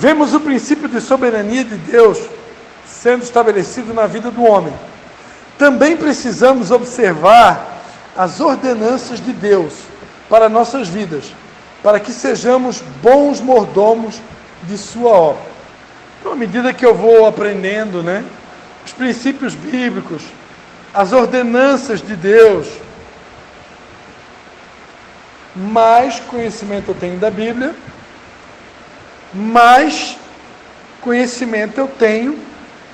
Vemos o princípio de soberania de Deus sendo estabelecido na vida do homem. Também precisamos observar as ordenanças de Deus para nossas vidas, para que sejamos bons mordomos de sua obra. Então, à medida que eu vou aprendendo, os princípios bíblicos, as ordenanças de Deus, mais conhecimento eu tenho da Bíblia, mais conhecimento eu tenho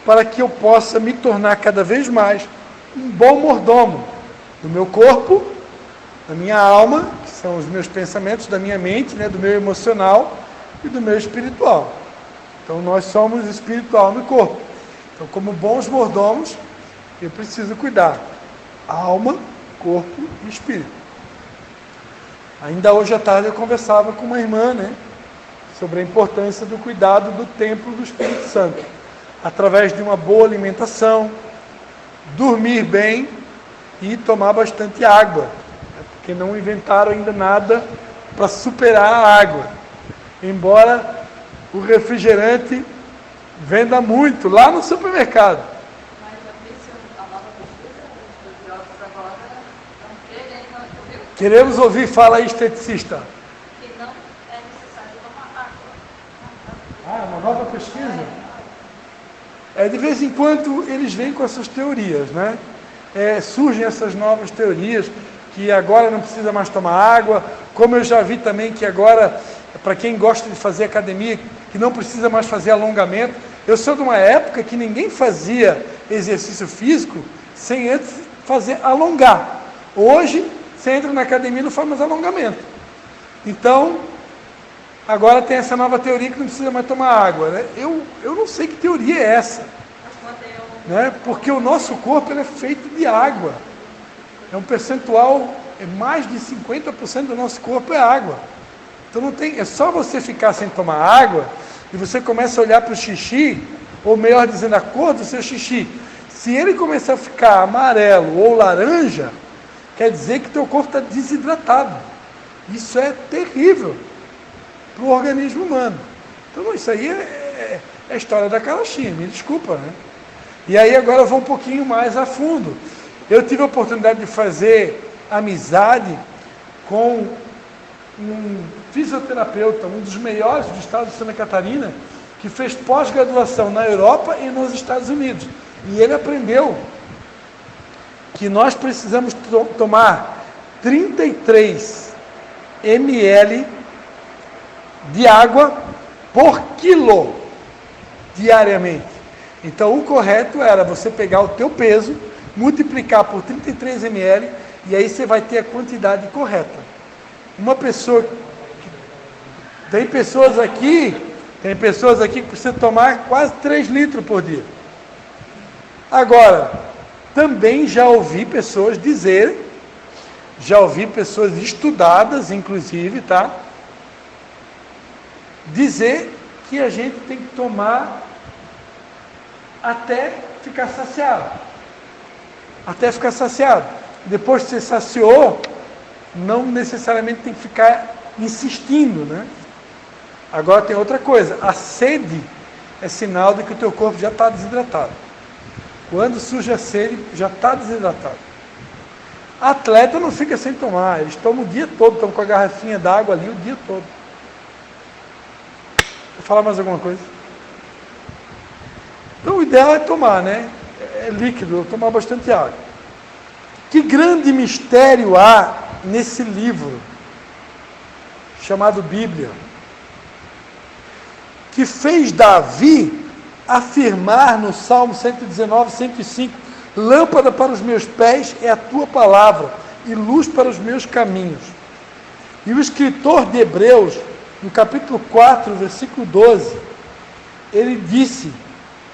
para que eu possa me tornar cada vez mais um bom mordomo do meu corpo, da minha alma, que são os meus pensamentos, da minha mente, do meu emocional e do meu espiritual. Então nós somos espiritual no corpo. Então, como bons mordomos, eu preciso cuidar alma, corpo e espírito. Ainda hoje à tarde eu conversava com uma irmã, sobre a importância do cuidado do templo do Espírito Santo, através de uma boa alimentação, dormir bem e tomar bastante água, porque não inventaram ainda nada para superar a água, embora o refrigerante venda muito lá no supermercado. Mas a nova pesquisa, os estudiosos agora estão querendo, Queremos ouvir, fala aí, esteticista. que não é necessário tomar água. Ah, uma nova pesquisa? De vez em quando eles vêm com essas teorias, surgem essas novas teorias, que agora não precisa mais tomar água, como eu já vi também que agora, para quem gosta de fazer academia, que não precisa mais fazer alongamento. Eu sou de uma época que ninguém fazia exercício físico sem antes fazer alongar. Hoje, você entra na academia e não faz mais alongamento. Então, agora tem essa nova teoria que não precisa mais tomar água. Eu não sei que teoria é essa. Porque o nosso corpo é feito de água. É um percentual, mais de 50% do nosso corpo é água. Então não tem, é só você ficar sem tomar água e você começa a olhar para o xixi, ou melhor dizendo, a cor do seu xixi. Se ele começar a ficar amarelo ou laranja, quer dizer que teu corpo está desidratado. Isso é terrível para o organismo humano. Então isso aí é a história da carochinha, me desculpa, E aí agora eu vou um pouquinho mais a fundo. Eu tive a oportunidade de fazer amizade com um fisioterapeuta, um dos melhores do estado de Santa Catarina, que fez pós-graduação na Europa e nos Estados Unidos. E ele aprendeu que nós precisamos tomar 33 ml de água por quilo diariamente. Então o correto era você pegar o teu peso, multiplicar por 33 ml e aí você vai ter a quantidade correta. Uma pessoa, tem pessoas aqui que precisam tomar quase 3 litros por dia. Agora, também já ouvi pessoas dizerem, já ouvi pessoas estudadas, inclusive, dizer que a gente tem que tomar até ficar saciado. Até ficar saciado. Depois que você saciou, não necessariamente tem que ficar insistindo, Agora tem outra coisa, a sede é sinal de que o teu corpo já está desidratado. Quando surge a sede, já está desidratado. Atleta não fica sem tomar, eles tomam o dia todo, estão com a garrafinha d'água ali o dia todo. Vou falar mais alguma coisa? Então o ideal é tomar, É líquido, tomar bastante água. Que grande mistério há nesse livro, chamado Bíblia, que fez Davi afirmar no Salmo 119, 105, lâmpada para os meus pés é a tua palavra e luz para os meus caminhos. E o escritor de Hebreus, no capítulo 4, versículo 12, ele disse,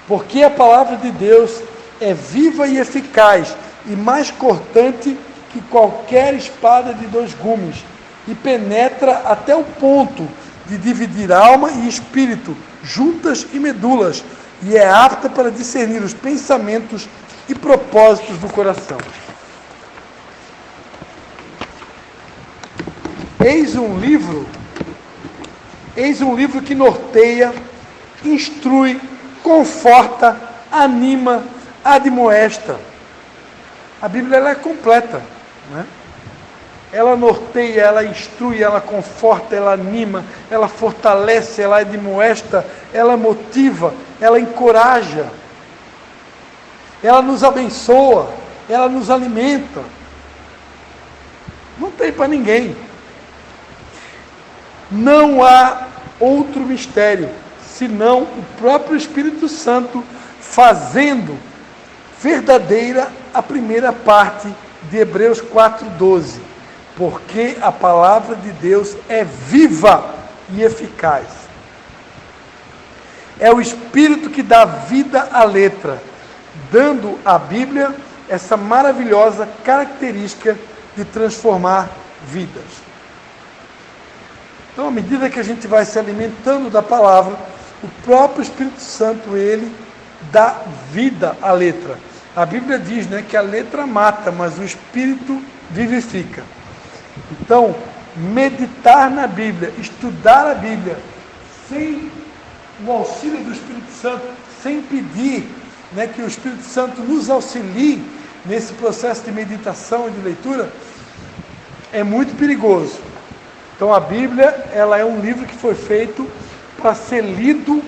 porque a palavra de Deus é viva e eficaz e mais cortante que qualquer espada de 2 gumes, e penetra até o ponto de dividir alma e espírito, juntas e medulas, e é apta para discernir os pensamentos e propósitos do coração. Eis um livro que norteia instrui, conforta, anima, admoesta. A Bíblia ela é completa, né? Ela norteia, ela instrui, ela conforta, ela anima, ela fortalece, ela admoesta, ela motiva, ela encoraja, ela nos abençoa, ela nos alimenta. Não tem para ninguém. Não há outro mistério, senão o próprio Espírito Santo fazendo verdadeira a primeira parte de Hebreus 4:12. Porque a palavra de Deus é viva e eficaz. É o Espírito que dá vida à letra, dando à Bíblia essa maravilhosa característica de transformar vidas. Então, à medida que a gente vai se alimentando da palavra, o próprio Espírito Santo, ele dá vida à letra. A Bíblia diz, né, que a letra mata, mas o Espírito vivifica. Então, meditar na Bíblia, estudar a Bíblia, sem o auxílio do Espírito Santo, sem pedir, né, que o Espírito Santo nos auxilie nesse processo de meditação e de leitura, é muito perigoso. Então, a Bíblia, ela é um livro que foi feito para ser lido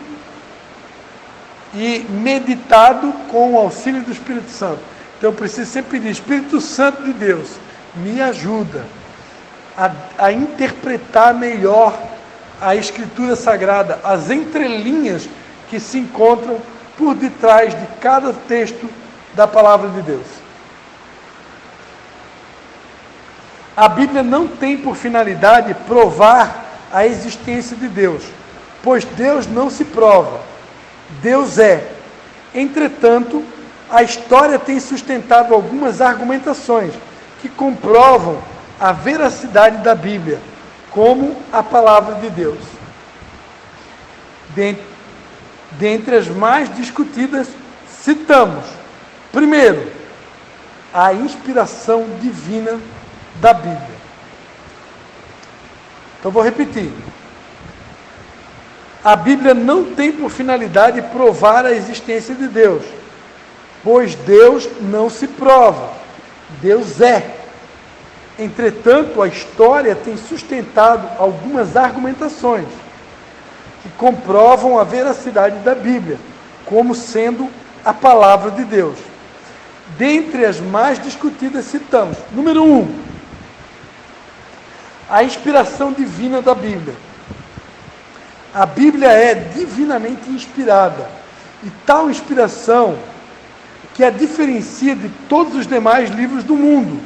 e meditado com o auxílio do Espírito Santo. Então, eu preciso sempre pedir, Espírito Santo de Deus, me ajuda a interpretar melhor a Escritura Sagrada, as entrelinhas que se encontram por detrás de cada texto da Palavra de Deus. A Bíblia não tem por finalidade provar a existência de Deus, pois Deus não se prova, Deus é. Entretanto, a história tem sustentado algumas argumentações que comprovam a veracidade da Bíblia, como a palavra de Deus. Dentre as mais discutidas, citamos, primeiro, a inspiração divina da Bíblia. Então, vou repetir. A Bíblia não tem por finalidade provar a existência de Deus, pois Deus não se prova, Deus é. Entretanto, a história tem sustentado algumas argumentações que comprovam a veracidade da Bíblia, como sendo a palavra de Deus. Dentre as mais discutidas, citamos, número 1, a inspiração divina da Bíblia. A Bíblia é divinamente inspirada, e tal inspiração que a diferencia de todos os demais livros do mundo,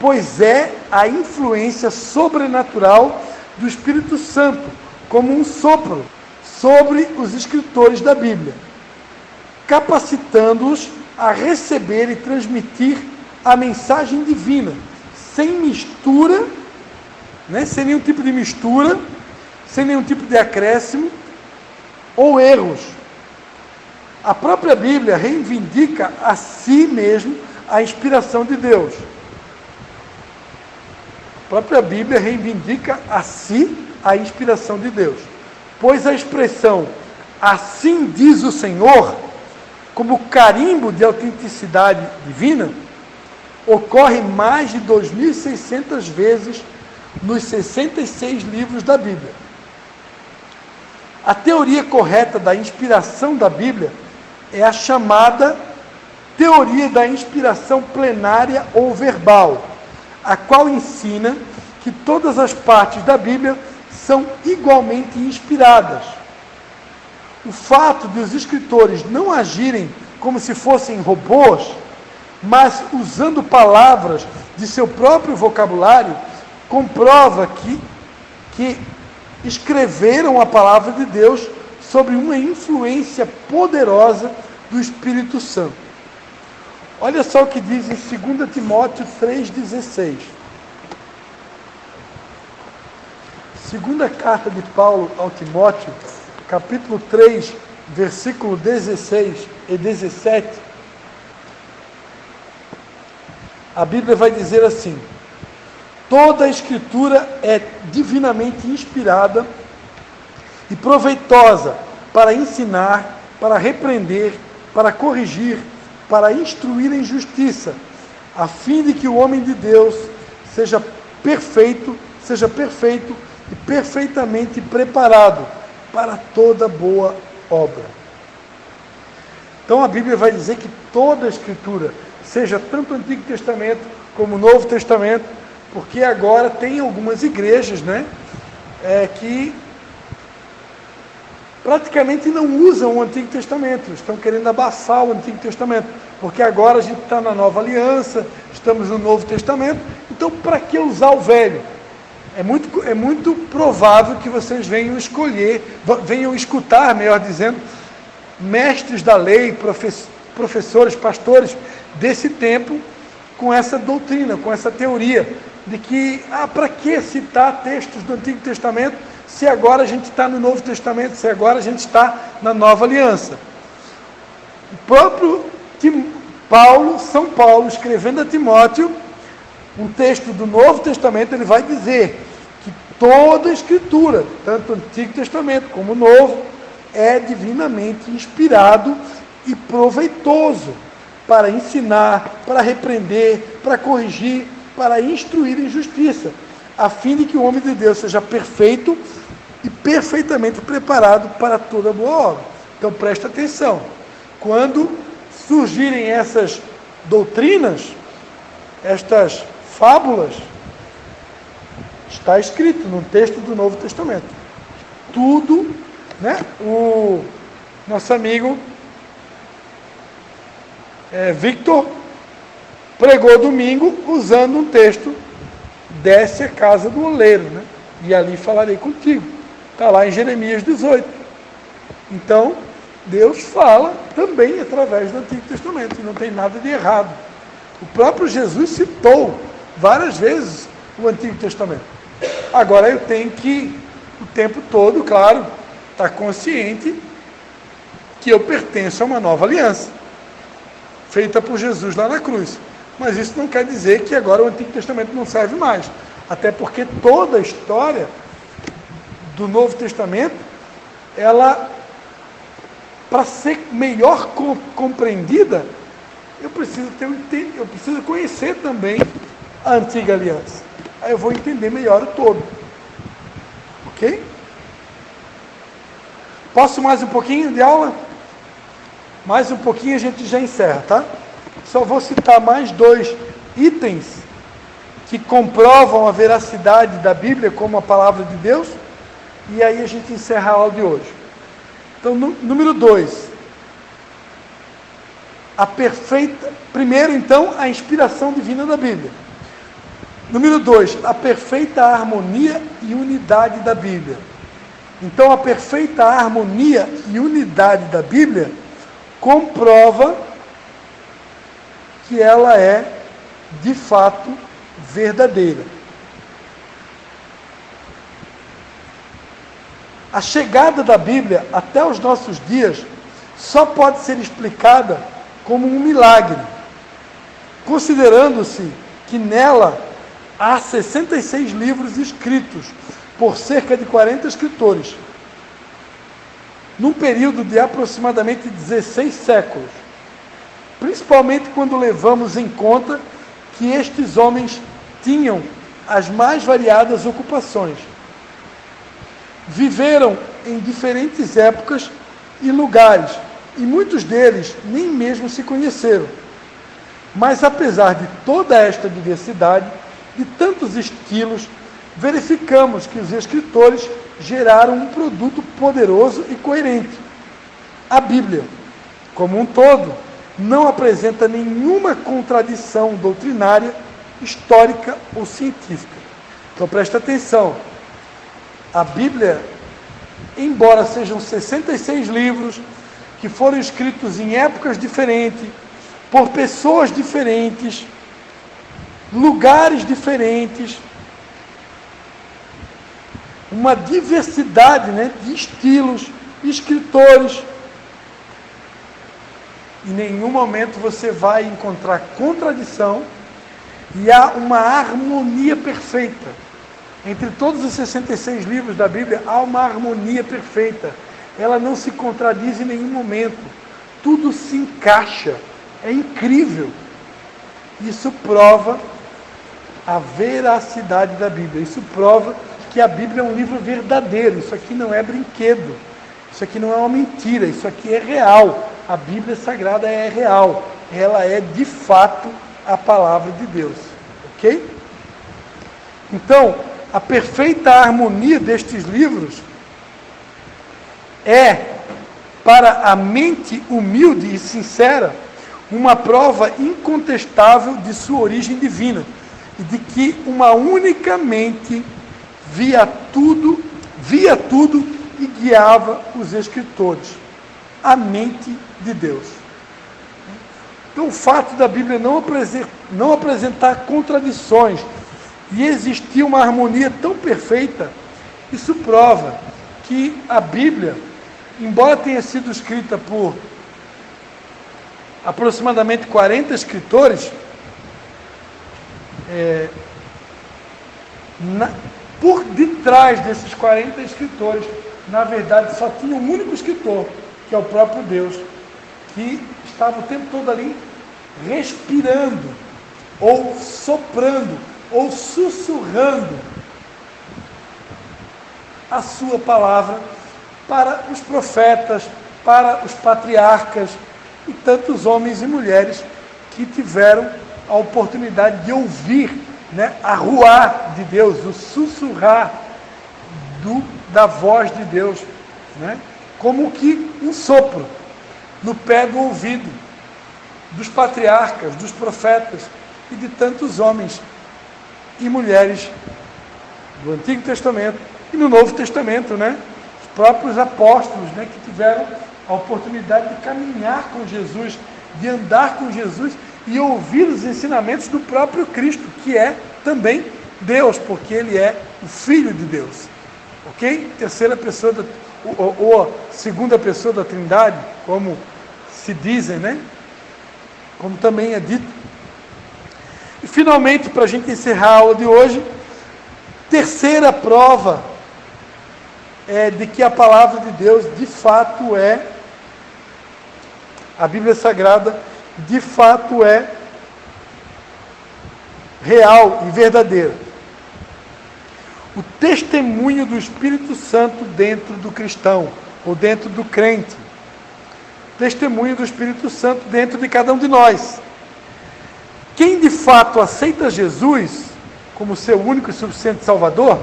pois é a influência sobrenatural do Espírito Santo, como um sopro sobre os escritores da Bíblia, capacitando-os a receber e transmitir a mensagem divina, sem mistura, né, sem nenhum tipo de mistura, sem nenhum tipo de acréscimo ou erros. A própria Bíblia reivindica a si mesmo a inspiração de Deus. A própria Bíblia reivindica a si a inspiração de Deus, pois a expressão assim diz o Senhor, como carimbo de autenticidade divina, ocorre mais de 2.600 vezes nos 66 livros da Bíblia. A teoria correta da inspiração da Bíblia é a chamada teoria da inspiração plenária ou verbal, a qual ensina que todas as partes da Bíblia são igualmente inspiradas. O fato de os escritores não agirem como se fossem robôs, mas usando palavras de seu próprio vocabulário, comprova que escreveram a palavra de Deus sobre uma influência poderosa do Espírito Santo. Olha só o que diz em 2 Timóteo 3,16. Segunda carta de Paulo ao Timóteo, capítulo 3, versículo 16 e 17. A Bíblia vai dizer assim: toda a Escritura é divinamente inspirada e proveitosa para ensinar, para repreender, para corrigir, para instruir em justiça, a fim de que o homem de Deus seja perfeito e perfeitamente preparado para toda boa obra. Então a Bíblia vai dizer que toda a Escritura, seja tanto o Antigo Testamento como o Novo Testamento, porque agora tem algumas igrejas, né, que praticamente não usam o Antigo Testamento, estão querendo abaçar o Antigo Testamento, porque agora a gente está na Nova Aliança, estamos no Novo Testamento, então para que usar o Velho? É muito provável que vocês venham escutar, melhor dizendo, mestres da lei, professores, pastores desse tempo, com essa doutrina, com essa teoria, de que, para que citar textos do Antigo Testamento, se agora a gente está no Novo Testamento, se agora a gente está na Nova Aliança. O próprio São Paulo, escrevendo a Timóteo, um texto do Novo Testamento, ele vai dizer que toda a Escritura, tanto o Antigo Testamento como o Novo, é divinamente inspirado e proveitoso para ensinar, para repreender, para corrigir, para instruir em justiça, a fim de que o homem de Deus seja perfeito e perfeitamente preparado para toda boa obra. Então presta atenção, quando surgirem essas doutrinas, estas fábulas, está escrito no texto do Novo Testamento. Tudo, né? O nosso amigo Victor pregou domingo usando um texto, desce a casa do oleiro, né? E ali falarei contigo. Está lá em Jeremias 18. Então, Deus fala também através do Antigo Testamento, e não tem nada de errado. O próprio Jesus citou várias vezes o Antigo Testamento. Agora eu tenho que, o tempo todo, claro, estar consciente que eu pertenço a uma nova aliança, feita por Jesus lá na cruz. Mas isso não quer dizer que agora o Antigo Testamento não serve mais. Até porque toda a história do Novo Testamento, ela, para ser melhor compreendida, eu preciso conhecer também a Antiga Aliança. Aí eu vou entender melhor o todo. Ok? Posso mais um pouquinho de aula? Mais um pouquinho a gente já encerra, tá? Só vou citar mais 2 itens que comprovam a veracidade da Bíblia como a palavra de Deus, e aí a gente encerra a aula de hoje. Então, número 2. Primeiro, então, a inspiração divina da Bíblia. Número 2, a perfeita harmonia e unidade da Bíblia. Então, a perfeita harmonia e unidade da Bíblia comprova que ela é, de fato, verdadeira. A chegada da Bíblia até os nossos dias só pode ser explicada como um milagre, considerando-se que nela há 66 livros escritos por cerca de 40 escritores, num período de aproximadamente 16 séculos, principalmente quando levamos em conta que estes homens tinham as mais variadas ocupações. Viveram em diferentes épocas e lugares, e muitos deles nem mesmo se conheceram. Mas apesar de toda esta diversidade, de tantos estilos, verificamos que os escritores geraram um produto poderoso e coerente. A Bíblia, como um todo, não apresenta nenhuma contradição doutrinária, histórica ou científica. Então presta atenção. A Bíblia, embora sejam 66 livros, que foram escritos em épocas diferentes, por pessoas diferentes, lugares diferentes, uma diversidade, né, de estilos, escritores. Em nenhum momento você vai encontrar contradição, e há uma harmonia perfeita. Entre todos os 66 livros da Bíblia, há uma harmonia perfeita ela não se contradiz em nenhum momento. Tudo se encaixa. É incrível. Isso prova a veracidade da Bíblia. Isso prova que a Bíblia é um livro verdadeiro. Isso aqui não é brinquedo. Isso aqui não é uma mentira. Isso aqui é real. A Bíblia Sagrada é real. Ela é, de fato, a palavra de Deus. Ok? Então, a perfeita harmonia destes livros é, para a mente humilde e sincera, uma prova incontestável de sua origem divina e de que uma única mente via tudo e guiava os escritores. A mente de Deus. Então, o fato da Bíblia não apresentar contradições e existir uma harmonia tão perfeita, isso prova que a Bíblia, embora tenha sido escrita por aproximadamente 40 escritores, por detrás desses 40 escritores, na verdade, só tinha um único escritor, que é o próprio Deus, que estava o tempo todo ali respirando, ou soprando, ou sussurrando a sua palavra para os profetas, para os patriarcas e tantos homens e mulheres que tiveram a oportunidade de ouvir, a ruar de Deus, o sussurrar da voz de Deus, como que um sopro no pé do ouvido dos patriarcas, dos profetas e de tantos homens e mulheres do Antigo Testamento e no Novo Testamento, os próprios apóstolos, que tiveram a oportunidade de caminhar com Jesus, de andar com Jesus e ouvir os ensinamentos do próprio Cristo, que é também Deus, porque Ele é o Filho de Deus. Ok? Terceira pessoa, ou segunda pessoa da Trindade, como se dizem, como também é dito. E finalmente, para a gente encerrar a aula de hoje, terceira prova de que a palavra de Deus de fato é, a Bíblia Sagrada de fato é real e verdadeira. O testemunho do Espírito Santo dentro do cristão, ou dentro do crente. Testemunho do Espírito Santo dentro de cada um de nós. Quem de fato aceita Jesus como seu único e suficiente Salvador,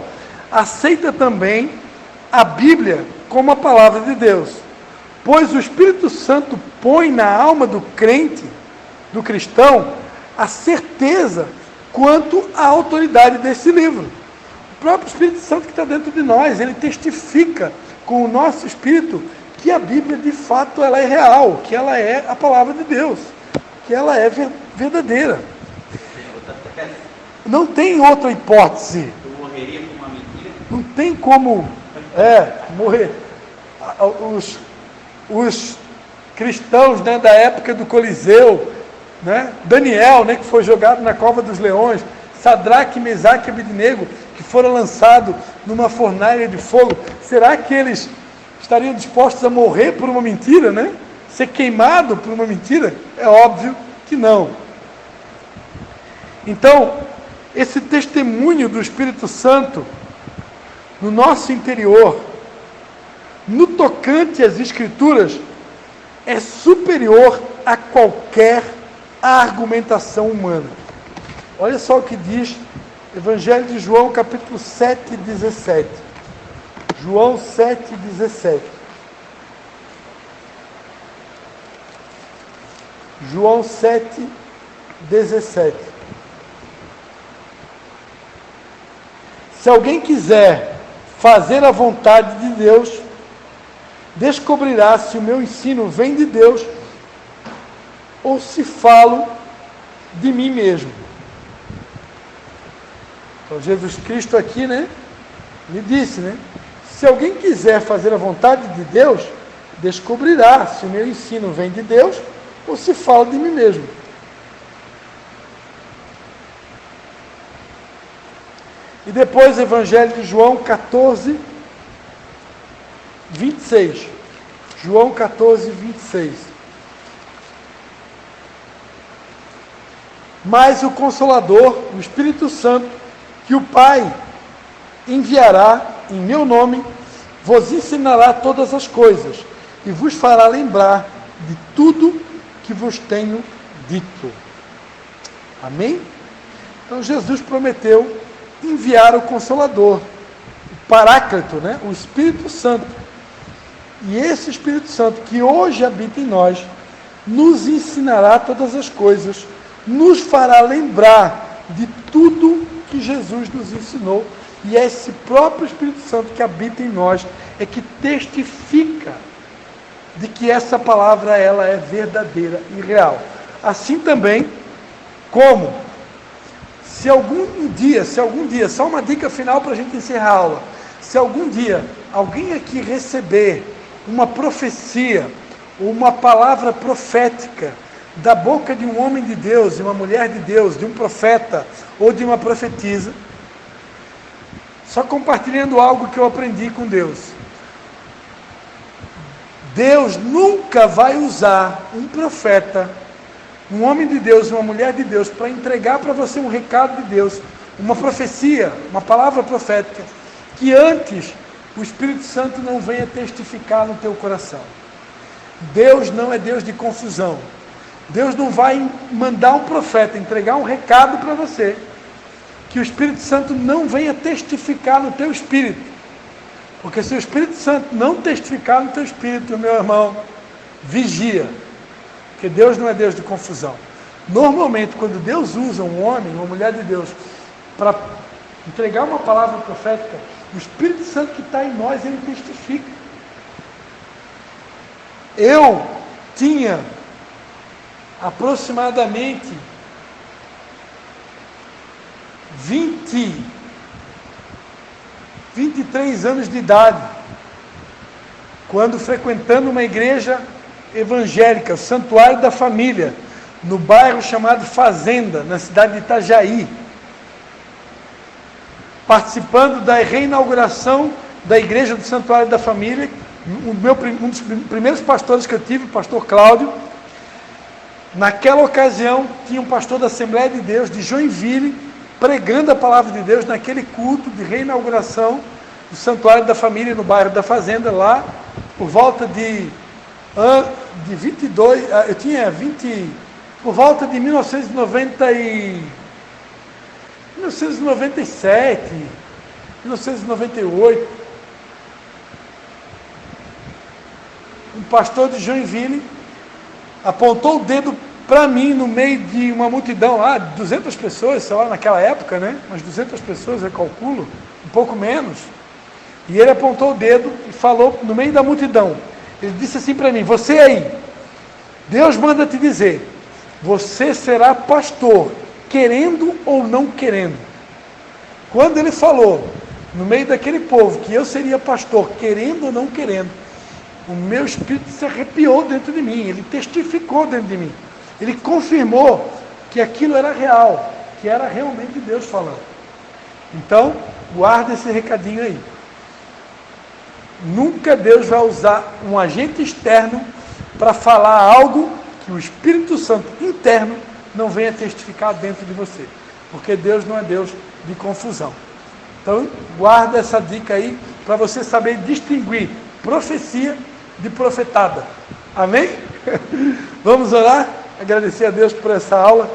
aceita também a Bíblia como a palavra de Deus. Pois o Espírito Santo põe na alma do crente, do cristão, a certeza quanto à autoridade desse livro. O próprio Espírito Santo que está dentro de nós, ele testifica com o nosso espírito que a Bíblia de fato ela é real, que ela é a palavra de Deus, que ela é verdadeira. Não tem outra hipótese. Eu morreria por uma mentira? Não tem como morrer. Os cristãos da época do Coliseu, Daniel, que foi jogado na cova dos leões, Sadraque, Mesaque e Abednego, que foram lançados numa fornalha de fogo, será que eles estariam dispostos a morrer por uma mentira, ser queimado por uma mentira? É óbvio que não. Então, esse testemunho do Espírito Santo no nosso interior, no tocante às Escrituras, é superior a qualquer argumentação humana. Olha só o que diz Evangelho de João, capítulo 7, 17. João 7, 17. João 7, 17. Se alguém quiser fazer a vontade de Deus, descobrirá se o meu ensino vem de Deus ou se falo de mim mesmo. Então Jesus Cristo aqui, ele disse, se alguém quiser fazer a vontade de Deus, descobrirá se o meu ensino vem de Deus ou se falo de mim mesmo. E depois, Evangelho de João 14, 26. João 14, 26. Mas o Consolador, o Espírito Santo, que o Pai enviará em meu nome, vos ensinará todas as coisas e vos fará lembrar de tudo que vos tenho dito. Amém? Então Jesus prometeu enviar o Consolador, o Paráclito, né? O Espírito Santo. E esse Espírito Santo que hoje habita em nós, nos ensinará todas as coisas, nos fará lembrar de tudo que Jesus nos ensinou. E é esse próprio Espírito Santo que habita em nós, é que testifica de que essa palavra ela é verdadeira e real. Assim também como, se algum dia, só uma dica final para a gente encerrar a aula, se algum dia alguém aqui receber uma profecia, uma palavra profética, da boca de um homem de Deus, de uma mulher de Deus, de um profeta ou de uma profetisa, só compartilhando algo que eu aprendi com Deus. Deus nunca vai usar um profeta, um homem de Deus, uma mulher de Deus, para entregar para você um recado de Deus, uma profecia, uma palavra profética, que antes o Espírito Santo não venha testificar no teu coração. Deus não é Deus de confusão. Deus não vai mandar um profeta entregar um recado para você, que o Espírito Santo não venha testificar no teu espírito. Porque se o Espírito Santo não testificar no teu espírito, meu irmão, vigia. Porque Deus não é Deus de confusão. Normalmente, quando Deus usa um homem, uma mulher de Deus, para entregar uma palavra profética, o Espírito Santo que está em nós, ele testifica. Eu tinha aproximadamente 23 anos de idade, quando frequentando uma igreja evangélica, o Santuário da Família, no bairro chamado Fazenda, na cidade de Itajaí, participando da reinauguração da igreja do Santuário da Família. Um dos primeiros pastores que eu tive, o pastor Cláudio, naquela ocasião tinha um pastor da Assembleia de Deus de Joinville, pregando a palavra de Deus naquele culto de reinauguração do Santuário da Família no bairro da Fazenda, lá por volta de 22, eu tinha 20, por volta de 1997, 1998, um pastor de Joinville apontou o dedo para mim no meio de uma multidão lá, 200 pessoas, sei lá, naquela época, né? Umas 200 pessoas, eu calculo, um pouco menos. E ele apontou o dedo e falou no meio da multidão. Ele disse assim para mim: você aí, Deus manda te dizer, você será pastor, querendo ou não querendo. Quando ele falou, no meio daquele povo, que eu seria pastor, querendo ou não querendo, o meu espírito se arrepiou dentro de mim, ele testificou dentro de mim. Ele confirmou que aquilo era real, que era realmente Deus falando. Então, guarda esse recadinho aí. Nunca Deus vai usar um agente externo para falar algo que o Espírito Santo interno não venha testificar dentro de você. Porque Deus não é Deus de confusão. Então, guarda essa dica aí para você saber distinguir profecia de profetada. Amém? Vamos orar? Agradecer a Deus por essa aula.